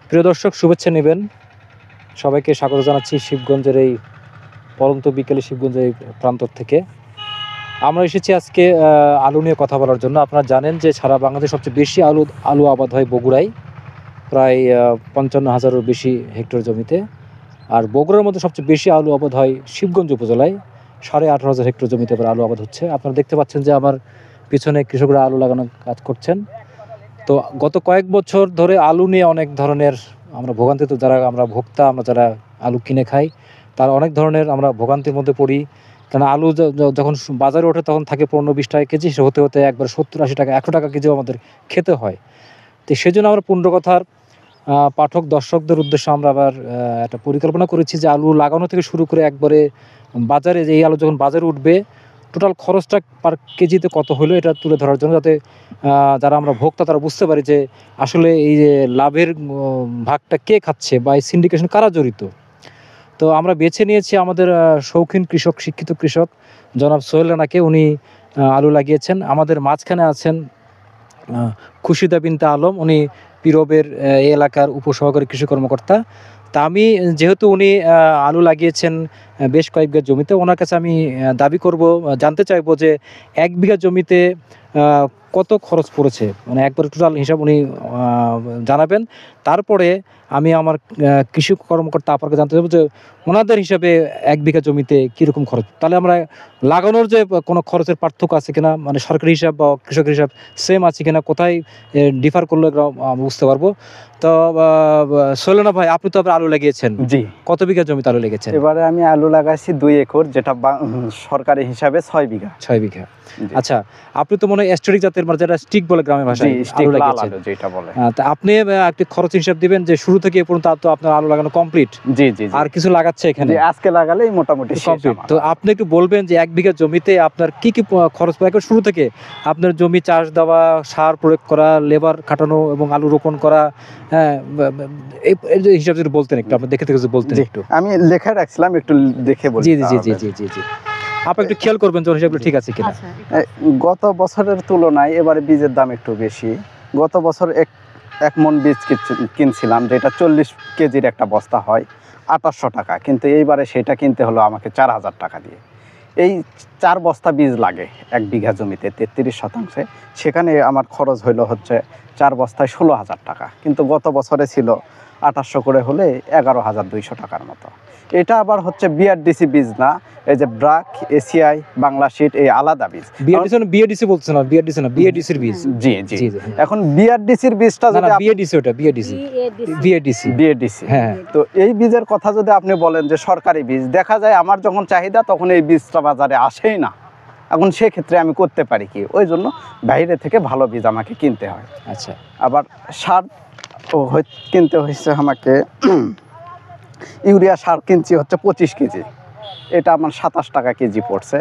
প্রিয় দর্শক, শুভেচ্ছা নেবেন। সবাইকে স্বাগত জানাচ্ছি শিবগঞ্জের এই পরন্ত বিকেলে শিবগঞ্জের এই প্রান্তর থেকে। আমরা এসেছি আজকে আলু নিয়ে কথা বলার জন্য। আপনারা জানেন যে সারা বাংলাদেশে সবচেয়ে বেশি আলু আবাদ হয় বগুড়ায়, প্রায় 55,000-এরও বেশি হেক্টর জমিতে। আর বগুড়ার মধ্যে সবচেয়ে বেশি আলু আবাদ হয় শিবগঞ্জ উপজেলায়, 18,500 হেক্টর জমিতে এবার আলু আবাদ হচ্ছে। আপনারা দেখতে পাচ্ছেন যে আমার পিছনে কৃষকরা আলু লাগানোর কাজ করছেন। তো গত কয়েক বছর ধরে আলু নিয়ে অনেক ধরনের আমরা ভোগান্তিতে, যারা আমরা ভোক্তা, আমরা যারা আলু কিনে খাই, তার অনেক ধরনের আমরা ভোগান্তির মধ্যে পড়ি। কারণ আলু যখন বাজারে ওঠে তখন থাকে 15-20 টাকা কেজি, সে হতে হতে একবার 70-80 টাকা, 100 টাকা কেজিও আমাদের খেতে হয়। তো সেই জন্য আমরা পূর্ণকথার পাঠক দর্শকদের উদ্দেশ্যে আমরা আবার একটা পরিকল্পনা করেছি যে আলু লাগানো থেকে শুরু করে একবারে বাজারে, যে এই আলু যখন বাজারে উঠবে টোটাল খরচটা পার কেজিতে কত হলো এটা তুলে ধরার জন্য, যাতে যারা আমরা ভোক্তা তারা বুঝতে পারি যে আসলে এই যে লাভের ভাগটা কে খাচ্ছে বা এই সিন্ডিকেশন কারা জড়িত। তো আমরা বেছে নিয়েছি আমাদের শৌখিন কৃষক, শিক্ষিত কৃষক জনাব সোহেল রানাকে। উনি আলু লাগিয়েছেন। আমাদের মাঝখানে আছেন খুশিদা বিনতে আলম, উনি পীরবের এই এলাকার উপসহকারী কৃষি কর্মকর্তা। তা আমি, যেহেতু উনি আলু লাগিয়েছেন বেশ কয়েক বিঘা জমিতে, ওনার কাছে আমি দাবি করব, জানতে চাইবো যে 1 বিঘা জমিতে কত খরচ পড়েছে, মানে একবার টোটাল হিসাব উনি জানাবেন। তারপরে আমি আমার কৃষি কর্মকর্তা আপাকে জানতে চাইবো যে ওনাদের হিসাবে 1 বিঘা জমিতে কীরকম খরচ, তাহলে আমরা লাগানোর যে কোনো খরচের পার্থক্য আছে কিনা, মানে সরকারি হিসাব বা কৃষকের হিসাব সেম আছে কিনা, কোথায় ডিফার করলে বুঝতে পারবো। তো সোহেল ভাই, আপনি তো আবার আলু লাগিয়েছেন। জি। কত বিঘা জমিতে আলু লেগেছেন? এবারে আমি আলু লাগাইছি 2 একর, যেটা সরকারি হিসাবে 6 বিঘা। 6 বিঘা। আচ্ছা, আপনি তো মনে হয় স্ট্রিক জাতের, মানে যেটা স্টিক বলে গ্রামের ভাষায়, আলু লাগিয়েছেন যেটা বলে। তা আপনি একটি খরচ হিসাব দিবেন যে শুরু থেকে এ পর্যন্ত তো আপনার আলু লাগানো কমপ্লিট। জি জি। আর কিছু লাগাচ্ছে এখানে? আজকে লাগালেই মোটামুটি কমপ্লিট। তো আপনি একটু বলবেন যে 1 বিঘা জমিতে আপনার কি কি খরচ পড়ে একবার শুরু থেকে, আপনার জমি চাষ দেওয়া, সার প্রয়োগ করা, লেবার খাটানো এবং আলু রোপণ করা, হ্যাঁ, এই যে হিসাব যদি বলতেন একটু, আপনি দেখে যদি বলতেন একটু। আমি লেখা রাখছিলাম, একটু দেখে বলি। জি জি জি জি জি জি। আপনি একটু খেয়াল করবেন যে হিসাবগুলো ঠিক আছে কিনা। গত বছরের তুলনায় এবারে বীজের দাম একটু বেশি। গত বছর এক মন বীজ কিনছিলাম, যেটা 40 কেজির একটা বস্তা হয়, 2800 টাকা, কিন্তু এইবারে সেটা কিনতে হলো আমাকে 4000 টাকা দিয়ে। এই 4 বস্তা বীজ লাগে 1 বিঘা জমিতে 33 শতাংশে, সেখানে আমার খরচ হইল হচ্ছে 4 বস্তায় 16,000 টাকা, কিন্তু গত বছরে ছিল 2800 করে হলে 11,200 টাকার মতো। এটা আবার হচ্ছে বিআরডিসি বীজ না, এই যে ব্রাক, এসিআই, বাংলা শীট, এই আলাদা বীজ। বিএডিসি বলছেন না? বিএডিসি না, বিএডিসির বীজ। জি জি। এখন বিআরডিসির বীজটা যদি বিএডিসি, ওটা বিএডিসি। হ্যাঁ। তো এই বীজের কথা যদি আপনি বলেন যে সরকারি বীজ, দেখা যায় আমার যখন চাহিদা তখন এই বীজটা বাজারে আসেই না। এখন সেক্ষেত্রে আমি করতে পারি কি, ওই জন্য বাইরে থেকে ভালো বীজ আমাকে কিনতে হয়। আচ্ছা। আবার সার কিনতে হয়েছে আমাকে, ইউরিয়া সার কিনছি হচ্ছে 25 কেজি, এটা আমার 27 টাকা কেজি পড়ছে।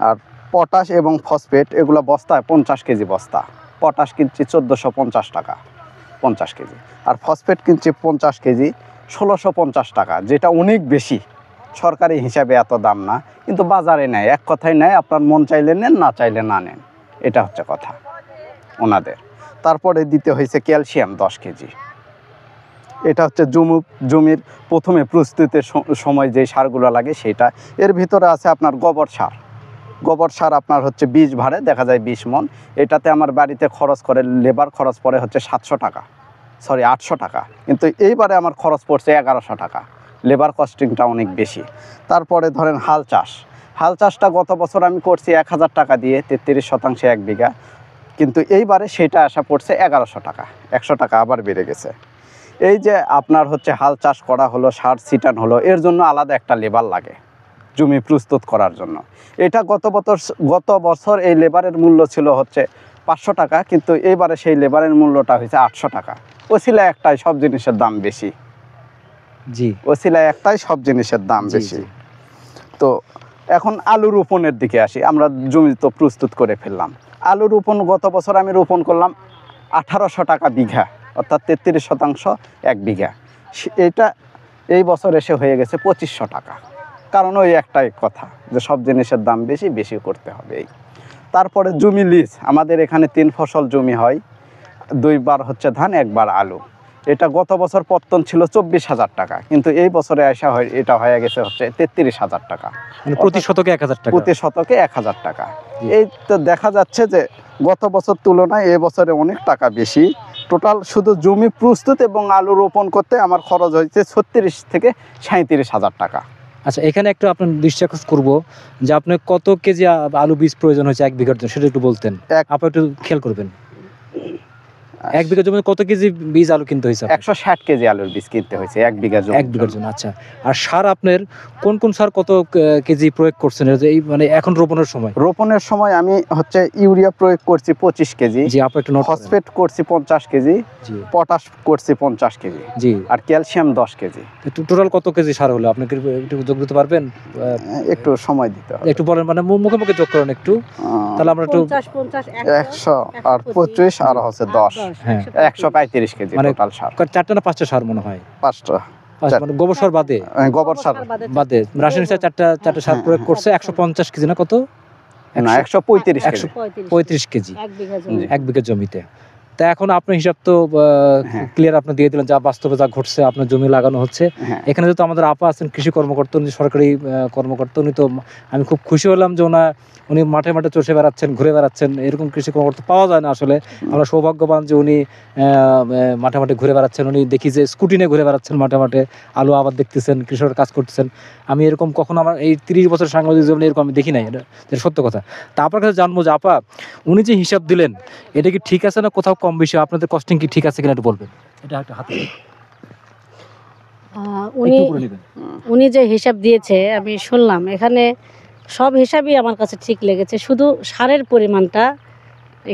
আর পটাশ এবং ফসফেট এগুলো বস্তায় 50 কেজি বস্তা, পটাশ কিনছি 1450 টাকা 50 কেজি, আর ফসফেট কিনছি 50 কেজি 1650 টাকা, যেটা অনেক বেশি। সরকারি হিসাবে এত দাম না, কিন্তু বাজারে নেয়, এক কথায় নেয়, আপনার মন চাইলে নেন, না চাইলে না নেন, এটা হচ্ছে কথা ওনাদের। তারপরে দিতে হয়েছে ক্যালসিয়াম 10 কেজি, এটা হচ্ছে জমির প্রথমে প্রস্তুতির সময় যে সারগুলো লাগে সেটা। এর ভিতরে আছে আপনার গোবর সার আপনার হচ্ছে 20 ভাড়ে, দেখা যায় 20 মন। এটাতে আমার বাড়িতে খরচ করে, লেবার খরচ পড়ে হচ্ছে 800 টাকা, কিন্তু এইবারে আমার খরচ পড়ছে 1100 টাকা, লেবার কস্টিংটা অনেক বেশি। তারপরে ধরেন হাল চাষটা গত বছর আমি করছি 1000 টাকা দিয়ে 33 শতাংশে 1 বিঘা, কিন্তু এইবারে সেটা আসা পড়ছে 1100 টাকা, 100 টাকা আবার বেড়ে গেছে। এই যে আপনার হচ্ছে হাল চাষ করা হলো, সার ছিটান হলো, এর জন্য আলাদা একটা লেবার লাগে জমি প্রস্তুত করার জন্য। এটা গত বছর এই লেবারের মূল্য ছিল হচ্ছে 500 টাকা, কিন্তু এইবারে সেই লেবারের মূল্যটা হয়েছে 800 টাকা। ওসিলা একটাই, সব জিনিসের দাম বেশি। জি, ওসিলা একটাই, সব জিনিসের দাম বেশি। তো এখন আলু রোপণের দিকে আসি। আমরা জমি তো প্রস্তুত করে ফেললাম। আলু রোপণ গত বছর আমি রোপণ করলাম 1800 টাকা বিঘা, অর্থাৎ 33 শতাংশ 1 বিঘা। এটা এই বছর এসে হয়ে গেছে 2500 টাকা, কারণ ওই একটাই কথা যে সব জিনিসের দাম বেশি করতে হবে। তারপরে জমি লিজ, আমাদের এখানে 3 ফসল জমি হয়, 2 বার হচ্ছে ধান, 1 বার আলু। এটা গত বছর পত্তন ছিল 24,000 টাকা, কিন্তু এই বছরে আসা হয় এটা হয়ে গেছে হচ্ছে 33,000 টাকা, মানে প্রতি শতকে 1000 টাকা। প্রতি শতকে 1000 টাকা। এই তো দেখা যাচ্ছে যে গত বছর তুলনায় এই বছরে অনেক টাকা বেশি। টোটাল শুধু জমি প্রস্তুত এবং আলু রোপণ করতে আমার খরচ হয়েছে 36 থেকে 37,000 টাকা। আচ্ছা, এখানে একটু আপনার দৃষ্টি আকর্ষণ করবো যে আপনার কত কেজি আলু বীজ প্রয়োজন হয়েছে 1 বিঘার জন্য, সেটা একটু বলতেন। আপনি একটু খেয়াল করবেন 1 বিঘা জমিতে কত কেজি বীজ আলু কিনতে হয়েছে? 160 কেজি আলুর বীজ কিনতে হয়েছে 1 বিঘা জমি। 1 বিঘার জন্য। আচ্ছা, আর সার আপনার কোন কোন সার কত কেজি প্রয়োগ করছেন এই মানে এখন রোপণের সময়? রোপণের সময় আমি হচ্ছে ইউরিয়া প্রয়োগ করছি 25 কেজি, জি আপনি একটু নোট। ফসফেট করছি 50 কেজি, জি পটাশ করছি 50 কেজি, জি, আর ক্যালসিয়াম 10 কেজি। টোটাল কত কেজি সার হলো আপনি কি একটু যোগ দিতে পারবেন? একটু সময় দিতে হবে, একটু বলেন, মানে মুখে মুখে যোগ করেন একটু, তাহলে আমরা একটু 100 আর 25 আর হচ্ছে 10, হ্যাঁ 135 কেজি মানে টোটাল সার। 4টা না 5টা সার মনে হয়? 5টা, মানে গোবর সার বাদে? গোবর সার বাদে রাসায়নিক সার 4টা সার প্রয়োগ করছে 150 কেজি না কত? না 135 কেজি। 135 কেজি 1 বিঘা জমিতে। তা এখন আপনার হিসাব তো হ্যাঁ। ক্লিয়ার আপনি দিয়ে দিলেন, যা বাস্তবে যা ঘটছে আপনার জমি লাগানো হচ্ছে। হ্যাঁ। এখানে যেহেতু আমাদের আপা আছেন কৃষি কর্মকর্তা, উনি সরকারি কর্মকর্তা, উনি তো আমি খুব খুশি হলাম যে উনি মাঠে মাঠে চষে বেড়াচ্ছেন, ঘুরে বেড়াচ্ছেন। এরকম কৃষি কর্মকর্তা পাওয়া যায় না আসলে। আমরা সৌভাগ্যবান যে উনি মাঠে মাঠে ঘুরে বেড়াচ্ছেন। উনি দেখি যে স্কুটি নিয়ে ঘুরে বেড়াচ্ছেন মাঠে মাঠে, আলু আবাদ দেখতেছেন, কৃষকের কাজ করতেছেন। আমি এরকম কখনো আমার এই 30 বছর সাংবাদিক জীবনে এরকম আমি দেখি নাই, এটা সত্য কথা। তা আপনার কাছে জানবো যে আপা, উনি যে হিসাব দিলেন এটা কি ঠিক আছে না কোথাও কম বেশি? আপনাদের কস্টিং কি ঠিক আছে কিনা একটু বলবেন। এটা একটা হাতে উনি যে হিসাব দিয়েছে আমি শুনলাম, এখানে সব হিসাবই আমার কাছে ঠিক লেগেছে, শুধু সারের পরিমাণটা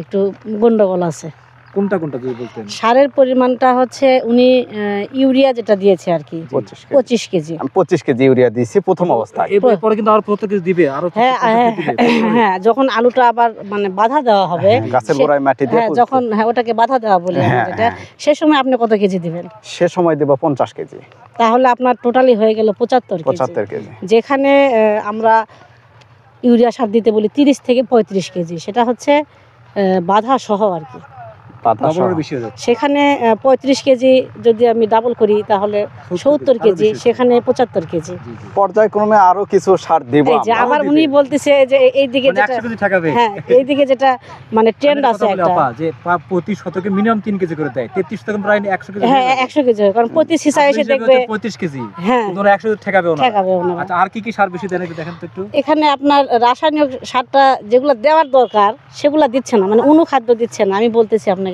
একটু গন্ডগোল আছে। কোনটা কোনটা যদি বলতেন? সারের পরিমাণটা হচ্ছে উনি ইউরিয়া যেটা দিয়েছে আর কি 25 কেজি। আমি 25 কেজি ইউরিয়া দিয়েছি প্রথম অবস্থায়। এরপরে কিন্তু আরো 50 কেজি দিবে, আরো হ্যাঁ যখন আলুটা আবার মানে বাধা দেওয়া হবে গাছের গোড়ায় মাটি দিয়ে, যখন ওটাকে বাধা দেওয়া বলে যেটা, সে সময় আপনি কত কেজি দিবেন? সে সময় দেব 50 কেজি। তাহলে আপনার টোটালি হয়ে গেল 75 কেজি। যেখানে আমরা ইউরিয়া সার দিতে বলি 30 থেকে 35 কেজি, সেটা হচ্ছে বাধা সহ আর কি। সেখানে 35 কেজি যদি আমি ডাবল করি তাহলে 70 কেজি, সেখানে 75 কেজি। পর্যায়ক্রমে আরো কিছু সার দেব। আবার উনি বলতেছে যে এইদিকে যেটা, হ্যাঁ এইদিকে যেটা মানে ট্রেন্ড আছে একটা, যে প্রতি শতকে মিনিমাম 3 কেজি করে দেয়, 33 থেকে প্রায় 100 কেজি। হ্যাঁ 100 কেজি, কারণ প্রতি সিসা এসে দেখবে 35 কেজি, হ্যাঁ ওরা 100 ঠেকাবেও না। আচ্ছা, আর কি কি সার বেশি দেন একটু দেখেন তো একটু। এখানে আপনার রাসায়নিক সারটা যেগুলো দেওয়ার দরকার সেগুলো দিচ্ছে না, মানে অনুখাদ্য দিচ্ছে না। আমি বলতেছি আপনাকে,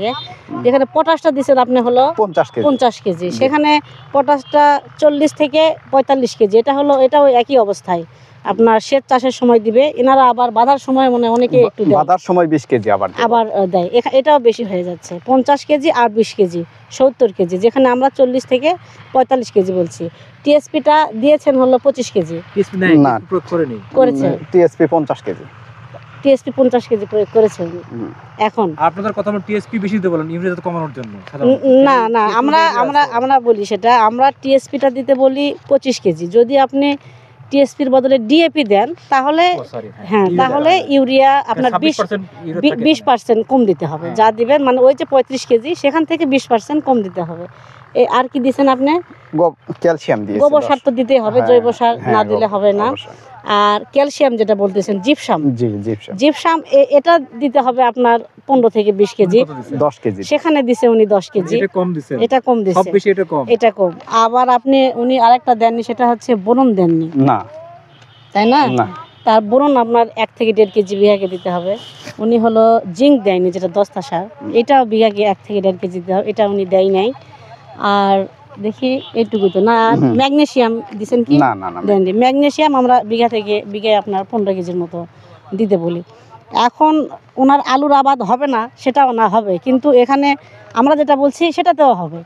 যেখানে পটাশটা দিচ্ছেন আপনি হলো 50 কেজি, সেখানে পটাশটা 40 থেকে 45 কেজি। এটাও একই অবস্থায় আপনার সেচ চাষের সময় দিবে, এনারা আবার বাঁধার সময় মনে অনেকে একটু দেয়, বাঁধার সময় 20 কেজি আবার দেয়। এটাও বেশি হয়ে যাচ্ছে, 50 কেজি আর 20 কেজি 70 কেজি, যেখানে আমরা 40 থেকে 45 কেজি বলছি। টিএসপিটা দিয়েছেন হলো 25 কেজি, না করেছেন টিএসপি 50 কেজি, টিএসপি 50 কেজি প্রয়োগ করেছেন। এখন আপনাদের কথা হলো টিএসপি বেশি দিতে বলেন ইউরিয়া কমানোর জন্য? না আমরা বলি সেটা, আমরা টিএসপিটা দিতে বলি 25 কেজি। যদি আপনি টিএসপির বদলে ডিএপি দেন তাহলে হ্যাঁ তাহলে ইউরিয়া আপনার 20% কম দিতে হবে। যা দিবেন মানে ওই যে 35 কেজি সেখান থেকে 20% কম দিতে হবে। আর কি দিচ্ছেন আপনি? ক্যালসিয়াম দিয়েছি। গোবর সার তো দিতেই হবে, জৈব সার না দিলে হবে না। আর ক্যালসিয়াম যেটা বলতেছেন জিপসাম, জিপসাম এটা দিতে হবে আপনার 15 থেকে 20 কেজি, 10 কেজি সেখানে দিছে উনি 10 কেজি। এটা কম দিছে, এটা কম। আবার উনি আরেকটা দেননি, সেটা হচ্ছে বোরন দেননি না, তাই না? তার বোরন আপনার 1 থেকে 1.5 কেজি বিঘাকে দিতে হবে। উনি হলো জিঙ্ক দেয়নি, যেটা দস্তা সার, এটাও বিঘাকে 1 থেকে 1.5 কেজি দিতে হবে, এটা উনি দেয় নাই। আর দেখি এইটুকু তো না। ম্যাগনেসিয়াম দিচ্ছেন কি? দেননি। ম্যাগনেসিয়াম আমরা বিঘায় আপনার 15 কেজির মতো দিতে বলি। এখন ওনার আলুর আবাদ হবে না সেটাও না হবে, কিন্তু এখানে আমরা যেটা বলছি সেটাতেও হবে।